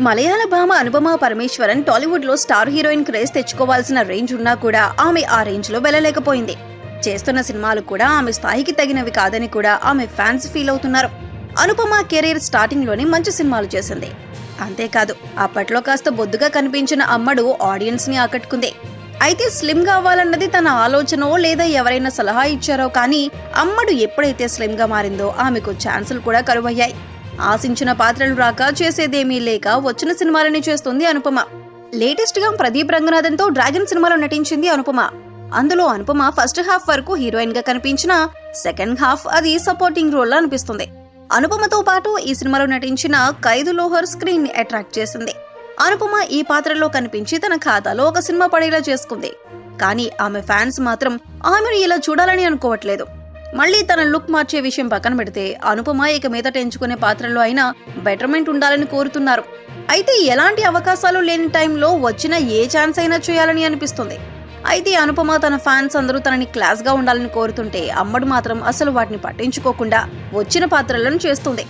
మలయాళ భామ అనుపమ పరమేశ్వరన్ టాలీవుడ్ లో star heroine craze తెచ్చుకోవాల్సిన range ఉన్నా కూడా ఆమె ఆ రేంజ్ లో వెళ్ళలేకపోయింది. చేస్తున్న సినిమాలు కూడా ఆమె స్థాయికి తగినవి కాదని కూడా ఆమె ఫ్యాన్స్ ఫీల్ అవుతున్నారు. అనుపమ కెరీర్ స్టార్టింగ్ లోనే మంచి సినిమాలు చేసింది. అంతేకాదు అప్పట్లో కాస్త బొద్దుగా కనిపించిన అమ్మడు ఆడియన్స్ ని ఆకట్టుకుంది. అయితే స్లిమ్ గా అవ్వాలన్నది తన ఆలోచనో లేదా ఎవరైనా సలహా ఇచ్చారో కానీ అమ్మడు ఎప్పుడైతే స్లిమ్ గా మారిందో ఆమెకు ఛాన్సులు కూడా కరువయ్యాయి. ఆశించిన పాత్రలు రాక చేసేదేమీ లేక వచ్చిన సినిమాలని చేస్తుంది అనుపమ. లేటెస్ట్ గా ప్రదీప్ రంగనాథన్ తో డ్రాగన్ సినిమాలో నటించింది అనుపమ. అందులో అనుపమ ఫస్ట్ హాఫ్ వరకు హీరోయిన్ గా కనిపించిన సెకండ్ హాఫ్ అది సపోర్టింగ్ రోల్ లా అనిపిస్తుంది. అనుపమతో పాటు ఈ సినిమాలో నటించిన ఖైదు లోహర్ స్క్రీన్ ని అట్రాక్ట్ చేసింది. అనుపమ ఈ పాత్రలో కనిపించి తన ఖాతాలో ఒక సినిమా పడేలా చేసుకుంది. కానీ ఆమె ఫ్యాన్స్ మాత్రం ఆమెను ఇలా చూడాలని అనుకోవట్లేదు. మళ్లీ తన లుక్ మార్చే విషయం పక్కన పెడితే అనుపమ ఇక మీదట ఎంచుకునే పాత్రలో అయినా బెటర్మెంట్ ఉండాలని కోరుతున్నారు. అయితే ఎలాంటి అవకాశాలు లేని టైంలో వచ్చిన ఏ ఛాన్స్ అయినా చేయాలని అనిపిస్తుంది. అయితే అనుపమ తన ఫ్యాన్స్ అందరూ తనని క్లాస్ గా ఉండాలని కోరుతుంటే అమ్మడు మాత్రం అసలు వాటిని పట్టించుకోకుండా వచ్చిన పాత్రలను చేస్తుంది.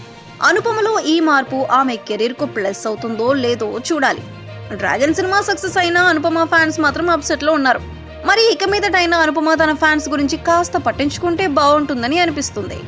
అనుపమలో ఈ మార్పు ఆమె కెరీర్ కు ప్లస్ అవుతుందో లేదో చూడాలి. డ్రాగన్ సినిమా సక్సెస్ అయినా అనుపమ ఫ్యాన్స్ మాత్రం అప్సెట్ లో ఉన్నారు. మరి ఇక మీదటైనా అనుపమ తన ఫ్యాన్స్ గురించి కాస్త పట్టించుకుంటే బాగుంటుందని అనిపిస్తుంది.